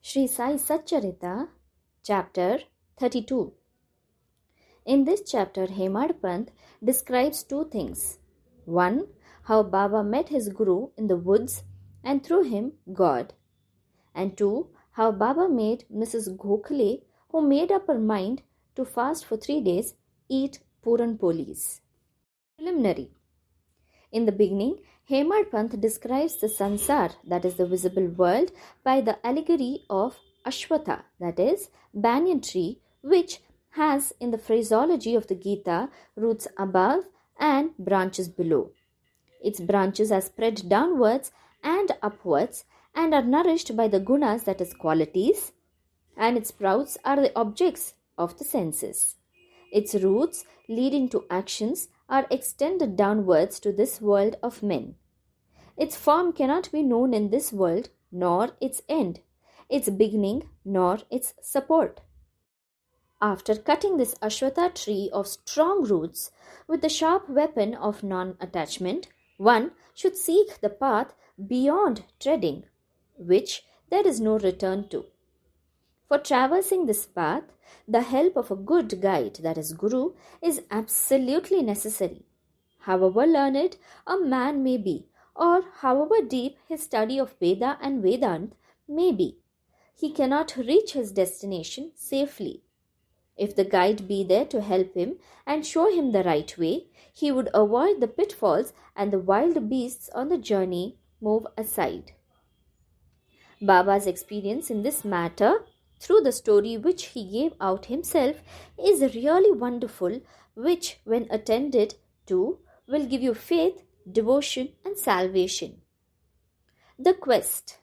Sri Sai Satcharita, Chapter 32. In this chapter, Hemad Pant describes two things. One, how Baba met his Guru in the woods and through him God. And two, how Baba made Mrs. Gokhale, who made up her mind to fast for 3 days, eat Puran Polis. Preliminary. In the beginning, Hemad Pant describes the sansar, that is the visible world, by the allegory of Ashwatha, that is banyan tree, which has, in the phraseology of the Gita, roots above and branches below. Its branches are spread downwards and upwards and are nourished by the gunas, that is qualities, and its sprouts are the objects of the senses. Its roots, leading to actions, are extended downwards to this world of men. Its form cannot be known in this world, nor its end, its beginning, nor its support. After cutting this Ashwatha tree of strong roots with the sharp weapon of non-attachment, one should seek the path beyond treading, which there is no return to. For traversing this path, the help of a good guide, that is Guru, is absolutely necessary. However learned a man may be, or however deep his study of Veda and Vedant may be, he cannot reach his destination safely. If the guide be there to help him and show him the right way, he would avoid the pitfalls and the wild beasts on the journey move aside. Baba's experience in this matter, through the story which he gave out himself, is really wonderful, which, when attended to, will give you faith, devotion, and salvation. The quest.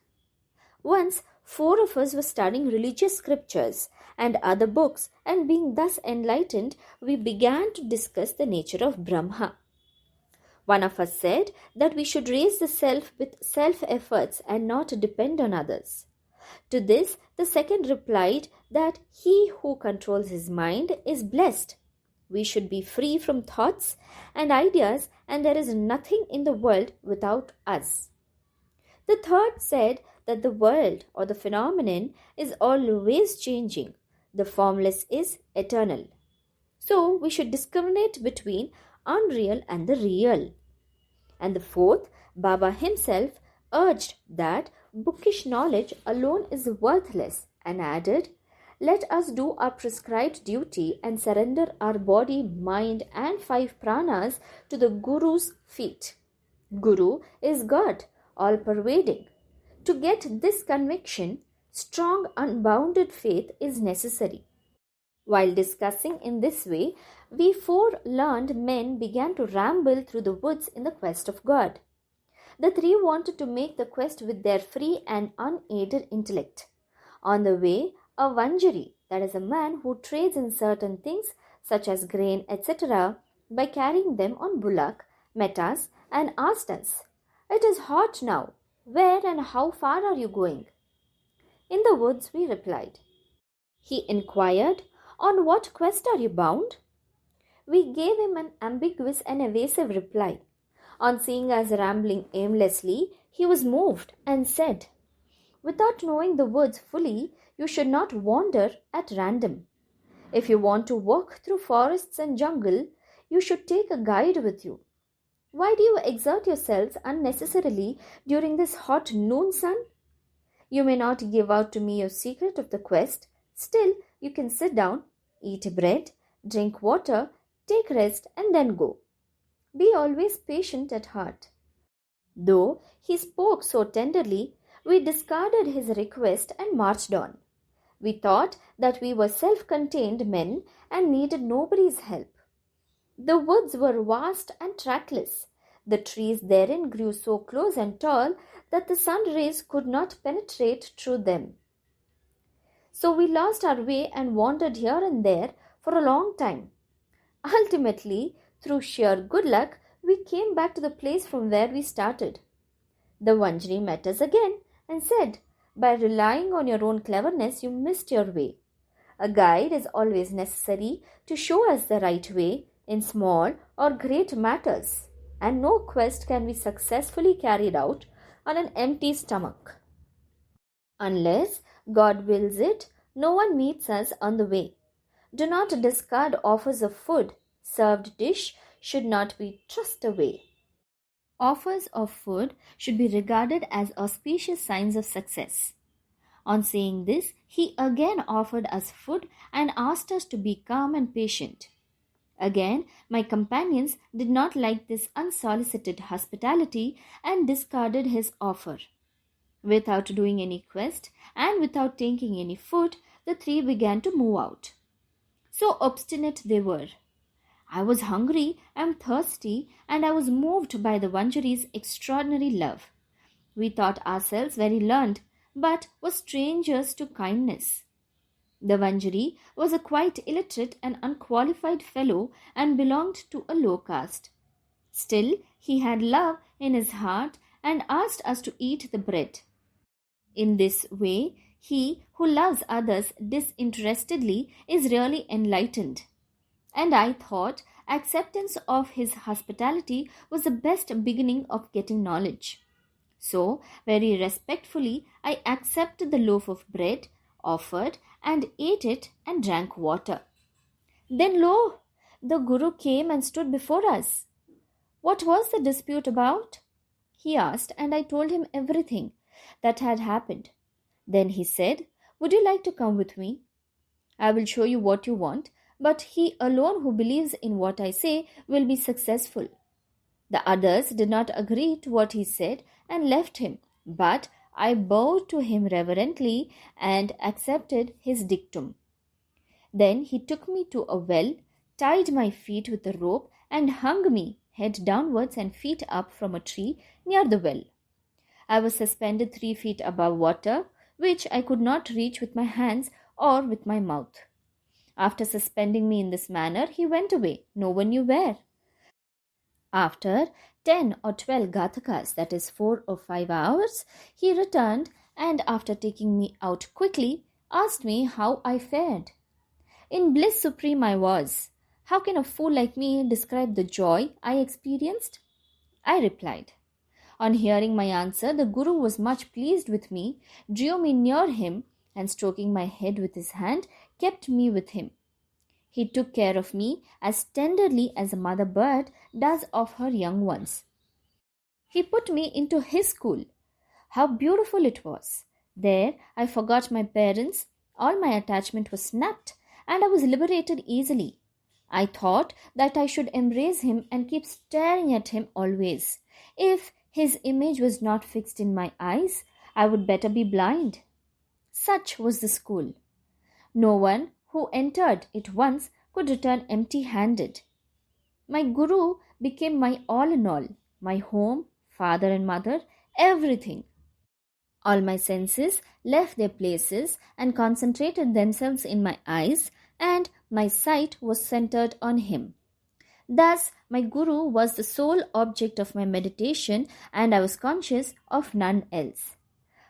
Once, 4 of us were studying religious scriptures and other books, and being thus enlightened, we began to discuss the nature of Brahma. One of us said that we should raise the self with self-efforts and not depend on others. To this, the second replied that he who controls his mind is blessed. We should be free from thoughts and ideas, and there is nothing in the world without us. The third said that the world or the phenomenon is always changing. The formless is eternal. So we should discriminate between unreal and the real. And the fourth, Baba himself, urged that bookish knowledge alone is worthless and added, let us do our prescribed duty and surrender our body, mind and 5 pranas to the Guru's feet. Guru is God, all-pervading. To get this conviction, strong unbounded faith is necessary. While discussing in this way, we 4 learned men began to ramble through the woods in the quest of God. The 3 wanted to make the quest with their free and unaided intellect. On the way, a Vanjari, that is a man who trades in certain things such as grain, etc., by carrying them on bullock, met us and asked us, "It is hot now. Where and how far are you going?" "In the woods," we replied. He inquired, "On what quest are you bound?" We gave him an ambiguous and evasive reply. On seeing us rambling aimlessly, he was moved and said, "Without knowing the woods fully, you should not wander at random. If you want to walk through forests and jungle, you should take a guide with you. Why do you exert yourselves unnecessarily during this hot noon sun? You may not give out to me your secret of the quest, still you can sit down, eat bread, drink water, take rest and then go. Be always patient at heart." Though he spoke so tenderly, we discarded his request and marched on. We thought that we were self-contained men and needed nobody's help. The woods were vast and trackless. The trees therein grew so close and tall that the sun rays could not penetrate through them. So we lost our way and wandered here and there for a long time. Ultimately, through sheer good luck, we came back to the place from where we started. The Vanjari met us again and said, "By relying on your own cleverness, you missed your way. A guide is always necessary to show us the right way in small or great matters, and no quest can be successfully carried out on an empty stomach. Unless God wills it, no one meets us on the way. Do not discard offers of food. Served dish should not be thrust away. Offers of food should be regarded as auspicious signs of success. On saying this, he again offered us food and asked us to be calm and patient. Again, my companions did not like this unsolicited hospitality and discarded his offer. Without doing any quest and without taking any food, the three began to move out. So obstinate they were. I was hungry and thirsty, and I was moved by the Vanjari's extraordinary love. We thought ourselves very learned, but were strangers to kindness. The Vanjari was a quite illiterate and unqualified fellow and belonged to a low caste. Still, he had love in his heart and asked us to eat the bread. In this way, he who loves others disinterestedly is really enlightened. And I thought acceptance of his hospitality was the best beginning of getting knowledge. So, very respectfully, I accepted the loaf of bread offered and ate it and drank water. Then, lo, the Guru came and stood before us. What was the dispute about? He asked, and I told him everything that had happened. Then he said, "Would you like to come with me? I will show you what you want, but he alone who believes in what I say will be successful." The others did not agree to what he said and left him, but I bowed to him reverently and accepted his dictum. Then he took me to a well, tied my feet with a rope, and hung me, head downwards and feet up, from a tree near the well. I was suspended 3 feet above water, which I could not reach with my hands or with my mouth. After suspending me in this manner, he went away, no one knew where. After 10 or 12 gathakas, that is 4 or 5 hours, he returned and, after taking me out quickly, asked me how I fared. In bliss supreme I was. How can a fool like me describe the joy I experienced? I replied. On hearing my answer, the Guru was much pleased with me, drew me near him, and stroking my head with his hand, kept me with him. He took care of me as tenderly as a mother bird does of her young ones. He put me into his school. How beautiful it was! There I forgot my parents, all my attachment was snapped, and I was liberated easily. I thought that I should embrace him and keep staring at him always. If his image was not fixed in my eyes, I would better be blind. Such was the school. No one who entered it once could return empty-handed. My Guru became my all in all, my home, father and mother, everything. All my senses left their places and concentrated themselves in my eyes, and my sight was centered on him. Thus, my Guru was the sole object of my meditation, and I was conscious of none else.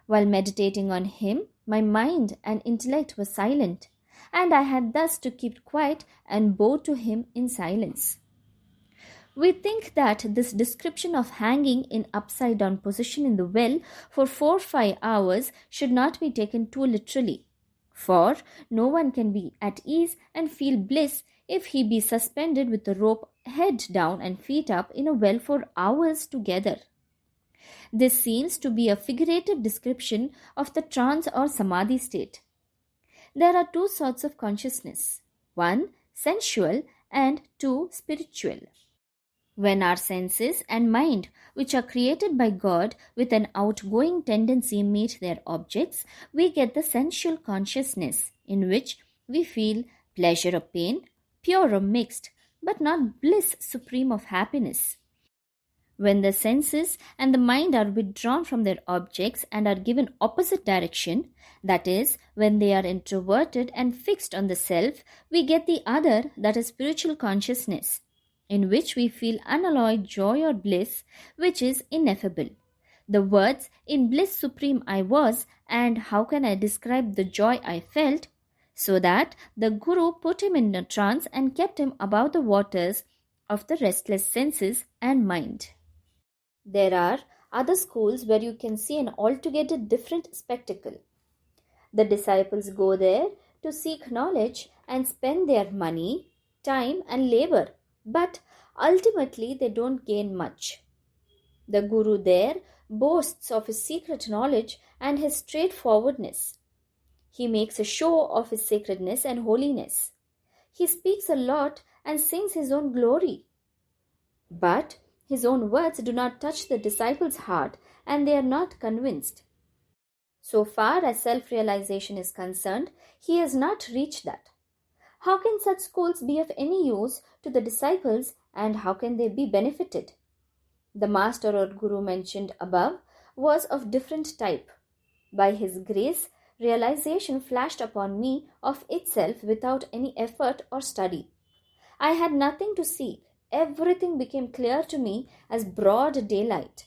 While meditating on him, my mind and intellect were silent, and I had thus to keep quiet and bow to him in silence. We think that this description of hanging in upside down position in the well for 4-5 hours should not be taken too literally, for no one can be at ease and feel bliss if he be suspended with the rope head down and feet up in a well for hours together. This seems to be a figurative description of the trance or samadhi state. There are 2 sorts of consciousness, 1 sensual and 2 spiritual. When our senses and mind, which are created by God with an outgoing tendency, meet their objects, we get the sensual consciousness, in which we feel pleasure or pain, pure or mixed, but not bliss supreme of happiness. When the senses and the mind are withdrawn from their objects and are given opposite direction, that is, when they are introverted and fixed on the self, we get the other, that is spiritual consciousness, in which we feel unalloyed joy or bliss, which is ineffable. The words, "in bliss supreme I was, and how can I describe the joy I felt?" so that the Guru put him in a trance and kept him above the waters of the restless senses and mind. There are other schools where you can see an altogether different spectacle. The disciples go there to seek knowledge and spend their money, time, and labor, but ultimately they don't gain much. The Guru there boasts of his secret knowledge and his straightforwardness. He makes a show of his sacredness and holiness. He speaks a lot and sings his own glory. But his own words do not touch the disciples' heart and they are not convinced. So far as self-realization is concerned, he has not reached that. How can such schools be of any use to the disciples and how can they be benefited? The master or guru mentioned above was of different type. By his grace, realization flashed upon me of itself without any effort or study. I had nothing to seek. Everything became clear to me as broad daylight.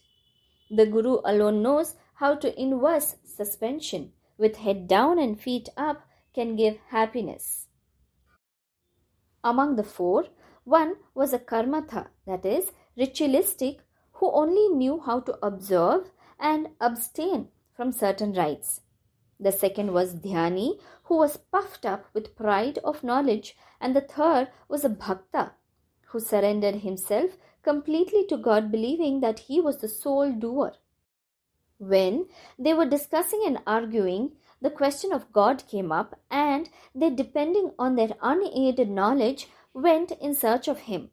The Guru alone knows how to inverse suspension with head down and feet up can give happiness. Among the four, one was a karmatha, that is, ritualistic, who only knew how to observe and abstain from certain rites. The second was dhyani, who was puffed up with pride of knowledge, and the third was a bhakta, who surrendered himself completely to God, believing that he was the sole doer. When they were discussing and arguing, the question of God came up, and they, depending on their unaided knowledge, went in search of him.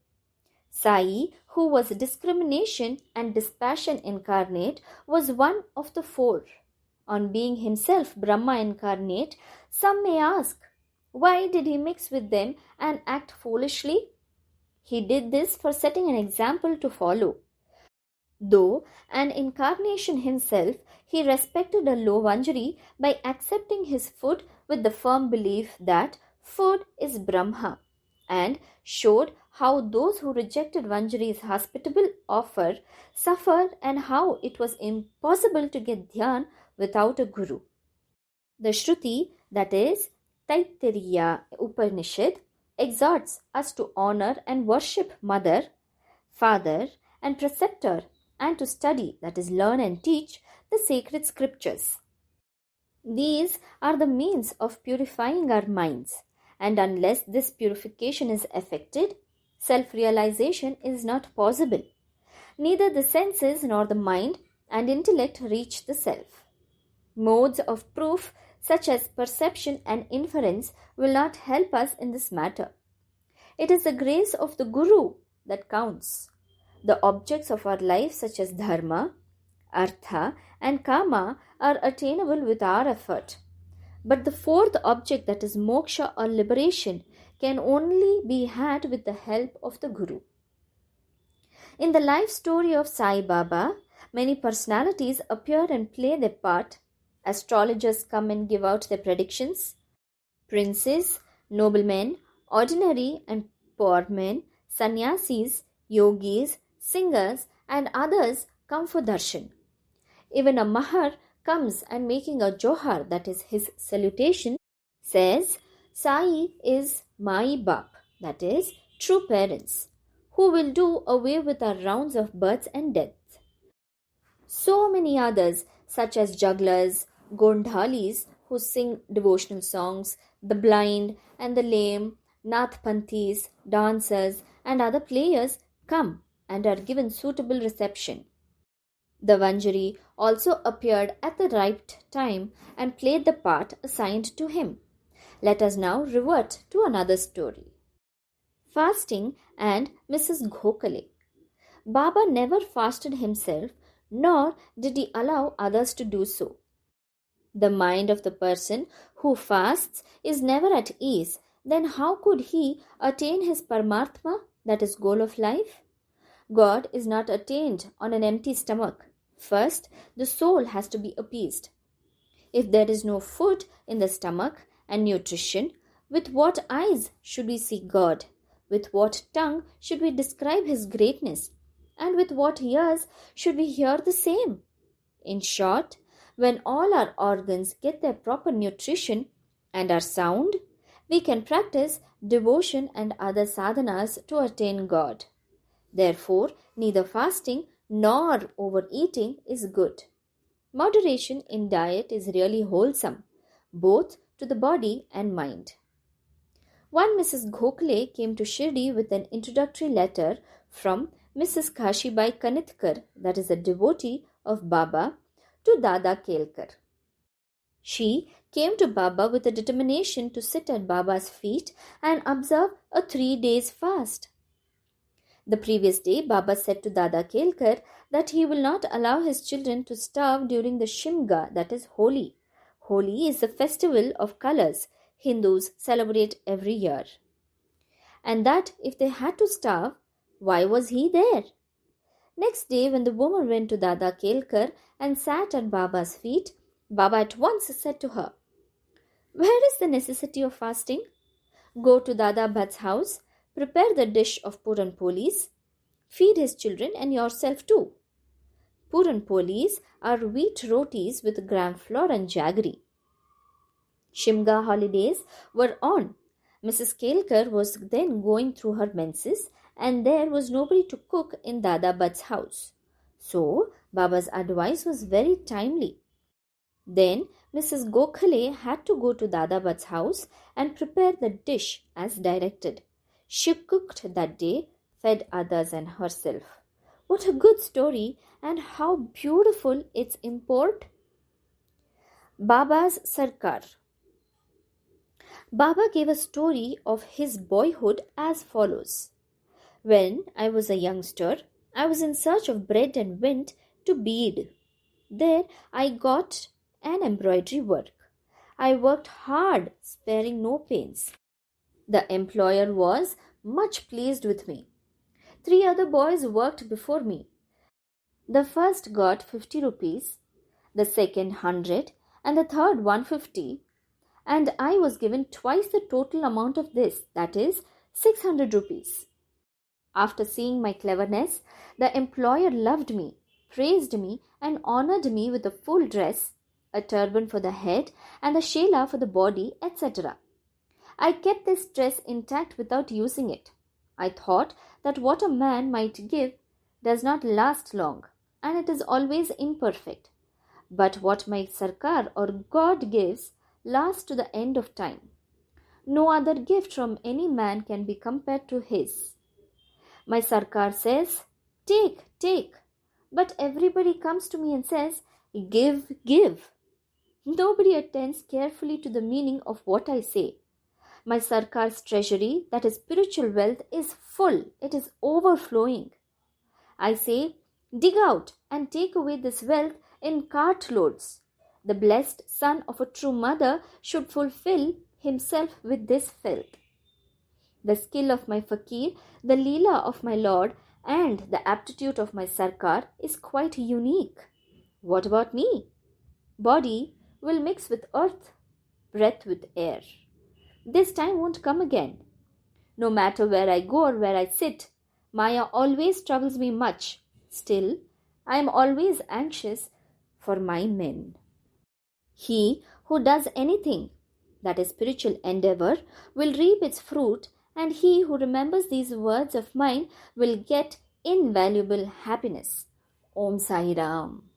Sai, who was discrimination and dispassion incarnate, was one of the four. On being himself Brahma incarnate, some may ask, why did he mix with them and act foolishly? He did this for setting an example to follow. Though an incarnation himself, he respected a low Vanjari by accepting his food with the firm belief that food is Brahma, and showed how those who rejected Vanjari's hospitable offer suffered and how it was impossible to get dhyan without a guru. The Shruti, that is, Taittiriya Upanishad, exhorts us to honor and worship mother, father, and preceptor, and to study, that is, learn and teach the sacred scriptures. These are the means of purifying our minds, and unless this purification is effected, self-realization is not possible. Neither the senses nor the mind and intellect reach the self. Modes of proof such as perception and inference will not help us in this matter. It is the grace of the Guru that counts. The objects of our life such as dharma, artha and kama are attainable with our effort. But the fourth object, that is moksha or liberation, can only be had with the help of the Guru. In the life story of Sai Baba, many personalities appear and play their part. Astrologers come and give out their predictions. Princes, noblemen, ordinary and poor men, sannyasis, yogis, singers, and others come for darshan. Even a mahar comes and making a johar, that is his salutation, says, Sai is Mai Bap, that is, true parents, who will do away with our rounds of births and deaths. So many others, such as jugglers, gondhalis, who sing devotional songs, the blind and the lame, nathpanthis, dancers, and other players come and are given suitable reception. The Vanjari also appeared at the right time and played the part assigned to him. Let us now revert to another story. Fasting and Mrs. Gokhale. Baba never fasted himself, nor did he allow others to do so. The mind of the person who fasts is never at ease. Then how could he attain his Paramatma, that is, goal of life? God is not attained on an empty stomach. First, the soul has to be appeased. If there is no food in the stomach and nutrition, with what eyes should we see God? With what tongue should we describe His greatness? And with what ears should we hear the same? In short, when all our organs get their proper nutrition and are sound, we can practice devotion and other sadhanas to attain God. Therefore, neither fasting nor overeating is good. Moderation in diet is really wholesome, both to the body and mind. One Mrs. Gokhale came to Shirdi with an introductory letter from Mrs. Kashibai Kanitkar, that is a devotee of Baba, to Dada Kelkar. She came to Baba with a determination to sit at Baba's feet and observe a 3 days fast. The previous day, Baba said to Dada Kelkar that he will not allow his children to starve during the Shimga, that is Holi. Holi is the festival of colors Hindus celebrate every year. And that if they had to starve, why was he there? Next day, when the woman went to Dada Kelkar and sat at Baba's feet, Baba at once said to her, "Where is the necessity of fasting? Go to Dada Bhatt's house, prepare the dish of Puran Polis, feed his children and yourself too." Puran Polis are wheat rotis with gram flour and jaggery. Shimga holidays were on. Mrs. Kelkar was then going through her menses and there was nobody to cook in Dada Bhatt's house. So, Baba's advice was very timely. Then, Mrs. Gokhale had to go to Dada Bhatt's house and prepare the dish as directed. She cooked that day, fed others and herself. What a good story and how beautiful its import. Baba's Sarkar. Baba gave a story of his boyhood as follows. When I was a youngster, I was in search of bread and went to Beed. There I got an embroidery work. I worked hard, sparing no pains. The employer was much pleased with me. 3 other boys worked before me. The first got 50 rupees, the second 100, and the third 150, and I was given twice the total amount of this, that is 600 rupees. After seeing my cleverness, the employer loved me, praised me, and honored me with a full dress, a turban for the head, and a shela for the body, etc. I kept this dress intact without using it. I thought that what a man might give does not last long, and it is always imperfect. But what my Sarkar or God gives lasts to the end of time. No other gift from any man can be compared to his. My Sarkar says, "Take, take," but everybody comes to me and says, "Give, give." Nobody attends carefully to the meaning of what I say. My Sarkar's treasury, that is spiritual wealth, is full, it is overflowing. I say, dig out and take away this wealth in cartloads. The blessed son of a true mother should fulfill himself with this filth. The skill of my fakir, the leela of my lord, and the aptitude of my Sarkar is quite unique. What about me? Body will mix with earth, breath with air. This time won't come again. No matter where I go or where I sit, Maya always troubles me much. Still, I am always anxious for my men. He who does anything, that is spiritual endeavor, will reap its fruit, and he who remembers these words of mine will get invaluable happiness. Om Sai Ram.